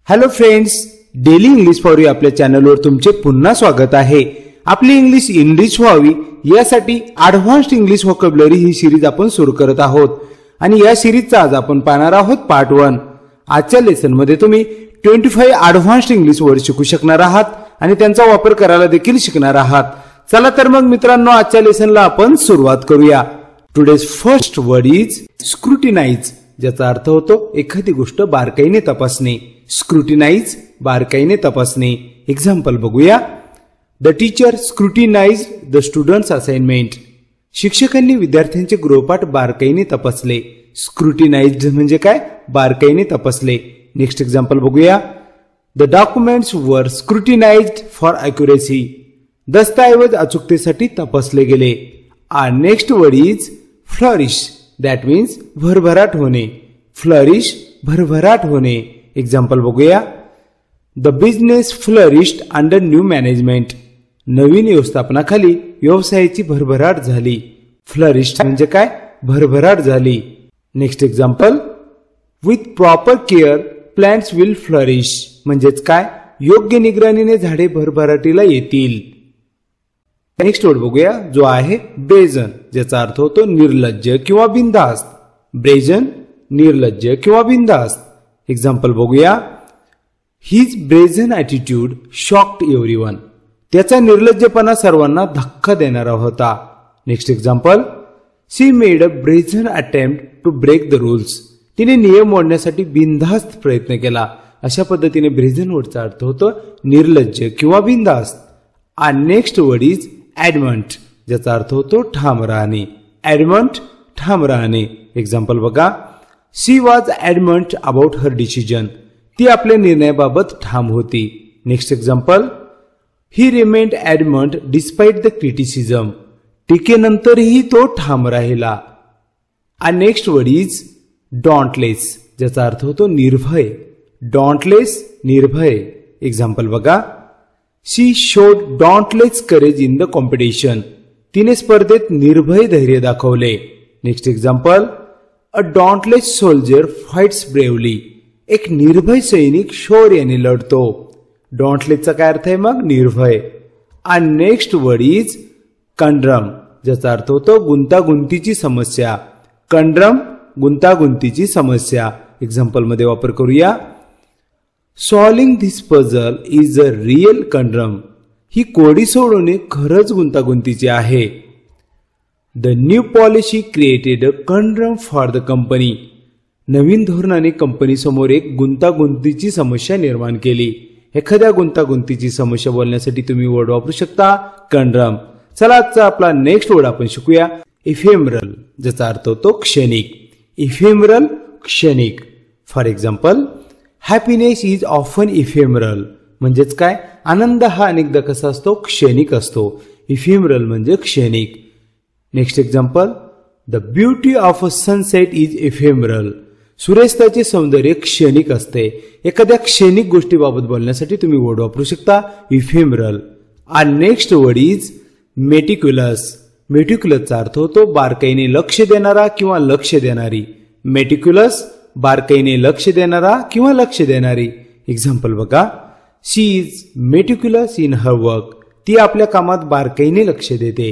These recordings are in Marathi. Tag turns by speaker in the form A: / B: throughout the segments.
A: Hello friends, daily English for you आपल्या चॅनलवर तुमचे पुन्हा स्वागत आहे। आपली इंग्लिश इनरिच व्हावी यासाठी ॲडव्हान्स्ड इंग्लिश व्होकॅब्युलरी ही सिरीज आपण सुरू करत आहोत आणि या सिरीजचा आज आपण पाहणार आहोत पार्ट 1। आजच्या लेसन मध्ये तुम्ही 25 ॲडव्हान्स्ड इंग्लिश वर्ड शिकू शकणार आहात आणि त्यांचा वापर करायला देखील शिकणार आहात। चला तर मग मित्रांनो, आजच्या लेसनला आपण सुरुवात करूया। टुडेज फर्स्ट वर्ड इज स्क्रुटिनाइज, ज्याचा अर्थ होतो एखादी गोष्ट बारकाईने तपासणे। स्क्रुटिनाइज, बारकाईने तपासणे। एक्झाम्पल बघूया। The teacher scrutinised the student's assignment, शिक्षकांनी विद्यार्थ्यांचे गृहपाठ बारकाईने तपासले। स्क्रुटिनाइज्ड म्हणजे काय? बारकाईने तपासले। नेक्स्ट एक्झाम्पल बघूया। The documents were scrutinised for accuracy, दस्तऐवज अचूकतेसाठी तपासले गेले। Our next word is flourish, that means भरभराट होणे। फ्लरिश, भरभराट होणे। एक्झाम्पल बघूया। The business flourished under new management, नवीन व्यवस्थापनाखाली व्यवसायाची भरभराट झाली। फ्लरिश्ड म्हणजे काय? भरभराट झाली। Next example. With proper care plants will flourish, म्हणजेच काय? योग्य निगराणीने झाडे भरभराटीला येतील। नेक्स्ट वर्ड बघूया, जो आहे ब्रेझन, ज्याचा अर्थ होतो निर्लज्ज किंवा बिनधास्त। ब्रेझन, निर्लज्ज किंवा बिनधास्त। एक्झाम्पल बघूया। His brazen attitude shocked everyone, त्याचा निर्लज्जपणा सर्वांना धक्का देणारा होता। Next example. She made a brazen attempt to break the rules, तिने नियम मोडण्यासाठी बिनधास्त प्रयत्न केला। अशा पद्धतीने ब्रेझन वर्डचा अर्थ होतो निर्लज्ज किंवा बिनधास्त। आणि नेक्स्ट वर्ड इज ॲडमंट, ज्याचा अर्थ होतो ठाम राहणे। ॲडमंट, ठाम राहणे। एक्झाम्पल बघा। She was adamant about her decision, ती आपल्या निर्णयाबाबत ठाम होती। Next example. He remained adamant despite the criticism, टीकेनंतरही तो ठाम राहिला। आणि नेक्स्ट वर्ड इज डॉन्टलेस, ज्याचा अर्थ होतो निर्भय। डॉन्टलेस, निर्भय। एक्झाम्पल बघा। She showed dauntless courage in the competition, तिने स्पर्धेत निर्भय धैर्य दाखवले। Next example. A dauntless soldier fights bravely, एक निर्भय सैनिक शौर्याने लढतो। डॉन्टलेसचा काय अर्थ आहे मग? निर्भय। आणि नेक्स्ट वर्ड इज कंड्रम, ज्याचा अर्थ होतो गुंतागुंतीची समस्या। कंड्रम, गुंतागुंतीची समस्या। एक्झाम्पल मध्ये वापर करूया। Solving this puzzle is a real conundrum, ही कोडी सोडवणे खरंच गुंतागुंतीचे आहे। The new policy created a conundrum for the company, नवीन धोरणाने कंपनी समोर एक गुंतागुंतीची समस्या निर्माण केली। एखाद्या गुंतागुंतीची समस्या बोलण्यासाठी तुम्ही वर्ड वापरू शकता कंड्रम। चला आजचा आपला नेक्स्ट वर्ड आपण शिकूया इफेमरल, ज्याचा अर्थ होतो क्षणिक। इफेमरल, क्षणिक। For example. Happiness is often ephemeral, म्हणजेच काय? आनंद हा अनेकदा कसा असतो? क्षणिक असतो। इफेमरल म्हणजे क्षणिक। Next example. The beauty of a sunset is ephemeral, सूर्यास्ताचे सौंदर्य क्षणिक असते। एखाद्या क्षणिक गोष्टीबाबत बोलण्यासाठी तुम्ही वर्ड वापरू शकता इफेमरल। आणि नेक्स्ट वर्ड इज मेटिक्युलस। मेटिक्युलसचा अर्थ होतो बारकाईने लक्ष देणारा किंवा लक्ष देणारी। मेटिक्युलस, बारकाईने लक्ष देणारा किंवा लक्ष देणारी। एक्झाम्पल बघा। She is meticulous in her work, ती आपल्या कामात बारकाईने लक्ष देते।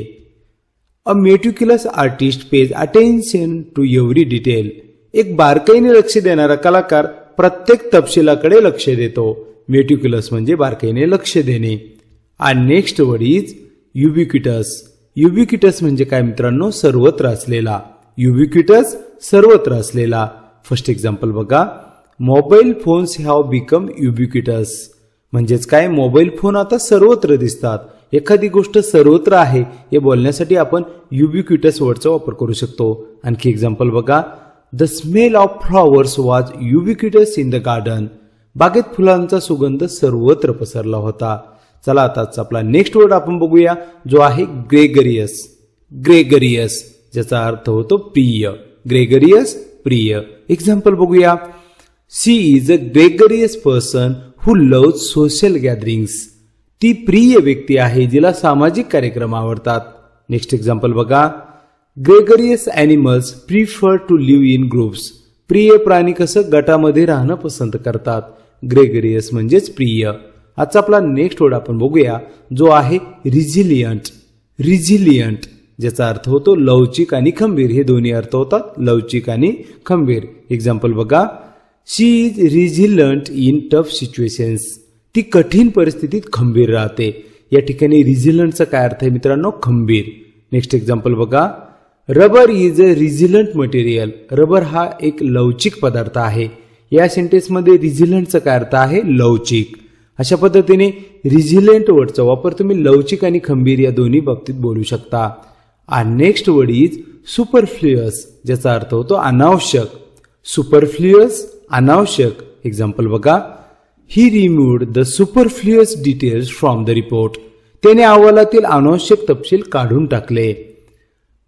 A: A meticulous artist pays attention to every detail, एक बारकाईने लक्ष देणारा कलाकार प्रत्येक तपशिलाकडे लक्ष देतो। मेटिक्युलस म्हणजे बारकाईने लक्ष देणे। आणि नेक्स्ट वर्ड इज युबिक्विटस। युबिक्विटस म्हणजे काय मित्रांनो? सर्वत्र असलेला। युबिक्विटस, सर्वत्र असलेला। फर्स्ट एक्झाम्पल बघा। मोबाईल फोन्स हॅव बिकम युबिक्विटस, म्हणजेच काय? मोबाईल फोन आता सर्वत्र दिसतात। एखादी गोष्ट सर्वत्र आहे हे बोलण्यासाठी आपण युबिक्विटस वर्डचा वापर करू शकतो। आणखी एक्झाम्पल बघा। The smell of flowers was ubiquitous in the garden, बागेत फुलांचा सुगंध सर्वत्र पसरला होता। चला आता आपला नेक्स्ट वर्ड आपण बघूया, जो आहे ग्रेगरियस। ग्रेगरियस, ज्याचा अर्थ होतो प्रिय। ग्रेगरियस, प्रिय। एक्झाम्पल बघूया। She is a gregarious person who loves social gatherings, ती प्रिय व्यक्ती आहे जिला सामाजिक कार्यक्रम आवडतात। नेक्स्ट एक्झाम्पल बघा। Gregarious animals prefer to live in groups, प्रिय प्राणी कसं गटामध्ये राहणं पसंत करतात। ग्रेगरियस म्हणजेच प्रिय. आजचा आपला नेक्स्ट वर्ड आपण बघूया जो आहे रिझिलियंट. रिझिलियंट ज्याचा अर्थ होतो लवचिक आणि खंबीर. हे दोन्ही अर्थ होतात, लवचिक आणि खंबीर. एक्झाम्पल बघा, she is रिझिलंट in tough situations. ती कठीण परिस्थितीत खंबीर राहते. या ठिकाणी रिझिलंटचा काय अर्थ आहे मित्रांनो? खंबीर. नेक्स्ट एक्झाम्पल बघा, rubber is a resilient material. Rubber हा एक लवचिक पदार्थ आहे. या सेंटेन्समध्ये रिझिलंटचा काय अर्थ आहे? लवचिक. अशा पद्धतीने रिझिलंट वर्डचा वापर तुम्ही लवचिक आणि खंबीर या दोन्ही बाबतीत बोलू शकता. नेक्स्ट वर्ड इज सुपरफ्लुअस ज्याचा अर्थ होतो अनावश्यक. सुपरफ्लुअस अनावश्यक. एक्झाम्पल बघा, he removed the superfluous details from the report. त्याने अहवालातील अनावश्यक तपशील काढून टाकले.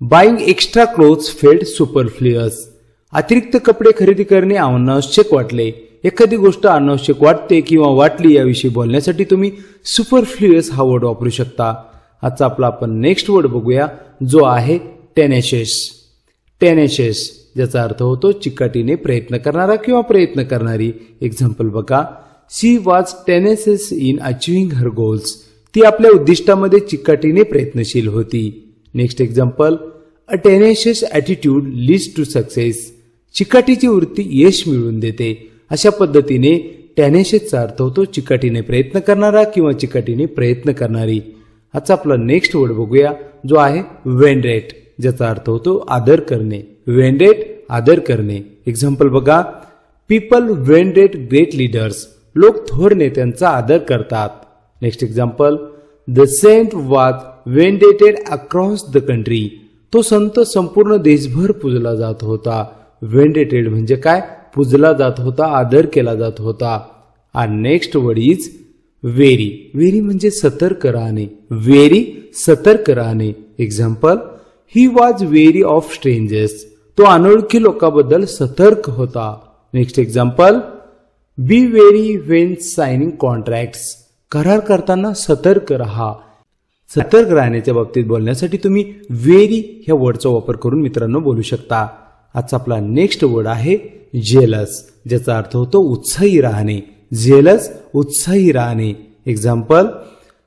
A: Buying extra clothes felt superfluous. अतिरिक्त कपडे खरेदी करणे अनावश्यक वाटले. एखादी गोष्ट अनावश्यक वाटते किंवा वाटली याविषयी बोलण्यासाठी तुम्ही सुपरफ्लुअस हा वर्ड वापरू शकता. आजचा आपला आपण नेक्स्ट वर्ड बघूया जो आहे टेनेशियस. टेनेशियस ज्याचा अर्थ होतो चिकाटीने प्रयत्न करणारा किंवा प्रयत्न करणारी. एक्झाम्पल बघा, she was tenacious in achieving her goals. ती आपल्या उद्दिष्टामध्ये चिकाटीने प्रयत्नशील होती. Next example, a tenacious attitude leads to success. चिकाटीची वृत्ती यश मिळवून देते. अशा पद्धतीने टेनेशियसचा अर्थ होतो चिकाटीने प्रयत्न करणारा किंवा चिकाटीने प्रयत्न करणारी. आजचा आपला नेक्स्ट वर्ड बघूया जो आहे वेनरेट ज्याचा अर्थ होतो आदर करणे. वेनरेट आदर करणे. एक्झाम्पल बघा, पीपल वेनरेट ग्रेट लीडर्स. लोक थोर नेत्यांचा आदर करतात. Next example, the saint was venerated across the country. तो संत संपूर्ण देशभर पूजला जात होता. वेनरेटेड म्हणजे काय? पूजला जात होता, आदर केला जात होता. Next word is very. Very म्हणजे सतर्क राहणे. वेरी सतर्क राहणे. Example, he was very of strangers. तो अनोळखी लोकांबद्दल सतर्क होता. Next example, be very Wien signing contracts. करार करताना सतर्क राहा. सतर्क राहण्याच्या बाबतीत बोलण्यासाठी तुम्ही वेरी ह्या वर्डचा वापर करून मित्रांनो बोलू शकता. आजचा आपला नेक्स्ट वर्ड आहे जेलस ज्याचा अर्थ होतो उत्साही राहणे. जेलस उत्साही राहणे. Example,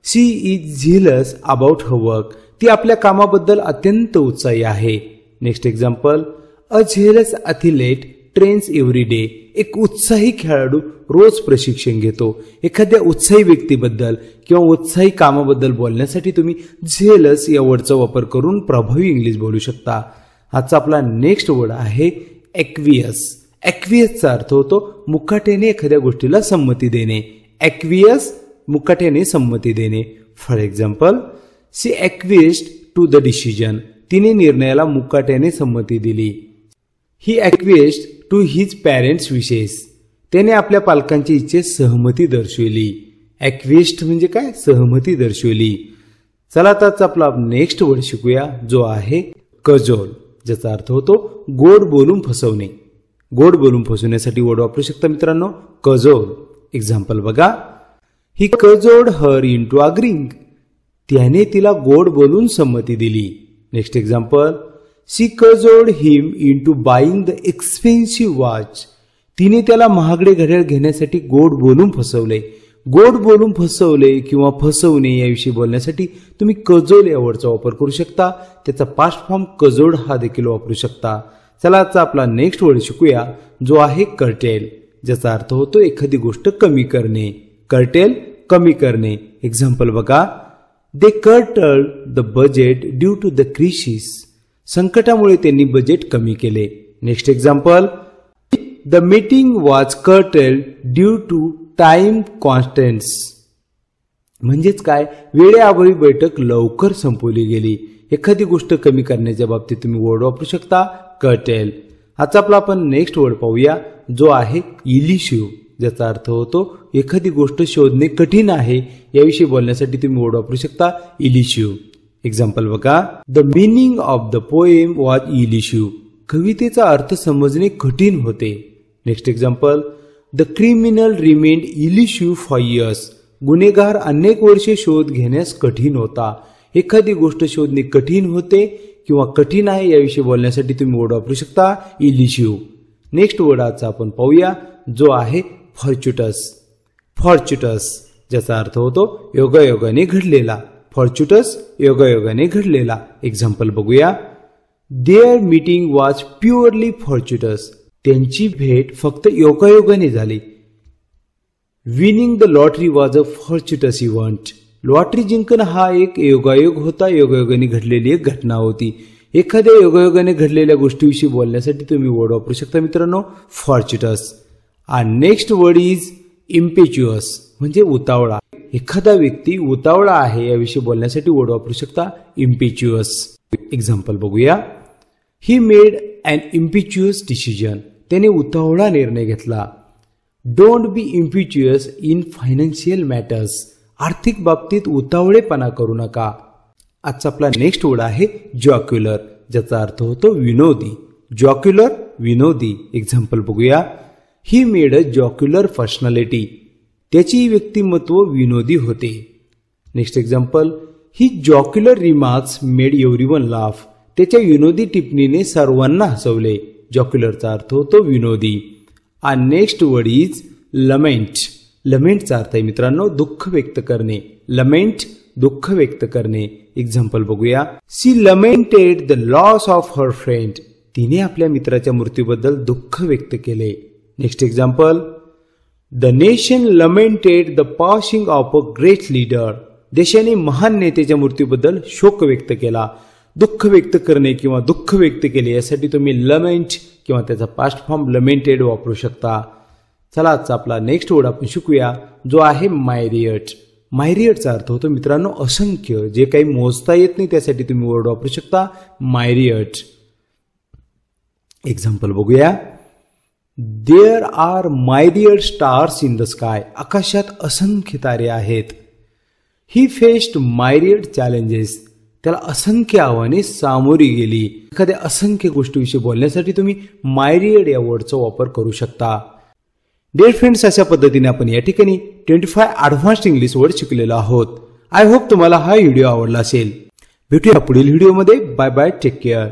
A: she is zealous about her work. ती आपल्या कामाबद्दल अत्यंत उत्साही आहे. Next example, a zealous athlete trains every day. एक उत्साही खेळाडू रोज प्रशिक्षण घेतो. एखाद्या उत्साही व्यक्तीबद्दल किंवा उत्साही कामाबद्दल बोलण्यासाठी तुम्ही झेलस या वर्डचा वापर करून प्रभावी इंग्लिश बोलू शकता. आजचा आपला नेक्स्ट वर्ड आहे ॲक्वियस. ॲक्वियसचा अर्थ होतो मुकाट्याने एखाद्या गोष्टीला संमती देणे. ॲक्वियस मुकाट्याने संमती देणे. For example, she acquiesced to the decision. तिने निर्णयाला मुकाट्याने संमती दिली. He acquiesced to his parents wishes. त्याने आपल्या पालकांची इच्छेस सहमती दर्शवली. ॲक्वियस्ड म्हणजे काय? सहमती दर्शवली. चला आता आपला नेक्स्ट वर्ड शिकूया जो आहे कजोल ज्याचा अर्थ होतो गोड बोलून फसवणे. गोड बोलून फसवण्यासाठी वर्ड वापरू शकता मित्रांनो कजोल. एक्झाम्पल बघा, he cajoled her into agreeing. त्याने तिला गोड बोलून संमती दिली. Next example, she cajoled him into buying the expensive watch. तिने त्याला महागडे घड्याळ घेण्यासाठी गोड बोलून फसवले. गोड बोलून फसवले किंवा फसवणे याविषयी बोलण्यासाठी तुम्ही कजोल या वर्डचा वापर करू शकता. त्याचा पास्ट फॉर्म कजोल्ड हा देखील वापरू शकता. चला आता आपला नेक्स्ट वर्ड शिकूया जो आहे कर्टेल ज्याचा अर्थ होतो एखादी गोष्ट कमी करणे. कर्टेल कमी करणे. एक्झाम्पल बघा, they curtailed the budget due to the crisis. संकटामुळे त्यांनी बजेट कमी केले. Next example, the meeting was curtailed due to time constraints. म्हणजेच काय? वेळेअभावी बैठक लवकर संपवली गेली. एखादी गोष्ट कमी करण्याच्या बाबतीत तुम्ही वर्ड वापरू शकता कर्टेल. आता आपला आपण नेक्स्ट वर्ड पाहूया जो आहे इलिशिव्ह ज्याचा अर्थ होतो एखादी गोष्ट शोधणे कठीण आहे. याविषयी बोलण्यासाठी तुम्ही वर्ड वापरू शकता इलिशिव्ह. एक्झाम्पल बघा, the meaning of the poem was elusive. कवितेचा अर्थ समजणे कठीण होते. Next example, the criminal remained elusive for years. गुन्हेगार अनेक वर्षे शोध घेण्यास कठीण होता. एखादी गोष्ट शोधणे कठीण होते किंवा कठीण आहे याविषयी बोलण्यासाठी तुम्ही वर्ड वापरू शकता इलिशिव्ह. नेक्स्ट वर्ड आजचा आपण पाहूया जो आहे फॉर्च्युटस. फॉर्च्युटस ज्याचा अर्थ होतो योगायोगाने घडलेला. फॉर्च्युटस योगायोगाने घडलेला. एक्झाम्पल बघूया. Their meeting was purely fortuitous. त्यांची भेट फक्त योगायोगाने झाली. Winning the lottery was a fortuitous event. Lottery जिंकणं हा एक योगायोग होता, योगायोगाने घडलेली एक घटना होती. एखाद्या योगायोगाने घडलेल्या गोष्टीविषयी बोलण्यासाठी तुम्ही वर्ड वापरू शकता मित्रांनो फॉर्च्युटस. आणि नेक्स्ट वर्ड इज इम्पेच्युअस म्हणजे उतावळा. एखादा व्यक्ती उतावळा आहे याविषयी बोलण्यासाठी वर्ड वापरू शकता इम्पेच्युअस. एक्झाम्पल बघूया. He made an impetuous decision. त्याने उतावळा निर्णय घेतला. Don't be impetuous in financial matters. आर्थिक बाबतीत उतावळेपणा करू नका. आजचा आपला नेक्स्ट वर्ड आहे जॉक्युलर ज्याचा अर्थ होतो विनोदी. जॉक्युलर विनोदी. एक्झाम्पल बघूया. He made a jocular personality. त्याची व्यक्तिमत्व विनोदी होते. Next example. He jocular remarks made everyone laugh. त्याच्या विनोदी टिप्पणीने सर्वांना हसवले. जॉक्युलरचा अर्थ होतो विनोदी. आणि नेक्स्ट वर्ड इज लमेंट. लमेंटचा अर्थ आहे मित्रांनो दुःख व्यक्त करणे. लमेंट दुःख व्यक्त करणे. एक्झाम्पल बघूया. She lamented the loss of her friend. तिने आपल्या मित्राच्या मृत्यूबद्दल दुःख व्यक्त केले. Next example. The nation lamented the passing of a great leader. देशाने महान नेत्याच्या मृत्यूबद्दल शोक व्यक्त केला. दुःख व्यक्त करणे किंवा दुःख व्यक्त केले यासाठी तुम्ही लमेंट किंवा त्याचा पास्ट फॉर्म लमेंटेड वापरू शकता. चला आजचा आपला नेक्स्ट वर्ड आपण शिकूया जो आहे मायरियट. मायरियटचा अर्थ होतो मित्रांनो असंख्य. जे काही मोजता येत नाही त्यासाठी तुम्ही वर्ड वापरू शकता मायरियट. एक्झाम्पल बघूया. There are myriad stars in the sky. आकाशात असंख्य तारे आहेत. He faced myriad challenges. त्याला असंख्य आव्हाने सामोरी गेली. एखाद्या असंख्य गोष्टीविषयी बोलण्यासाठी तुम्ही मायरियड या वर्डचा वापर करू शकता. डिअर फ्रेंड्स, अशा पद्धतीने आपण या ठिकाणी 25 ॲडव्हान्स्ड इंग्लिश वर्ड शिकलेलो आहोत. आय होप तुम्हाला हा व्हिडिओ आवडला असेल. भेटूया पुढील व्हिडिओमध्ये. Bye bye. Take care.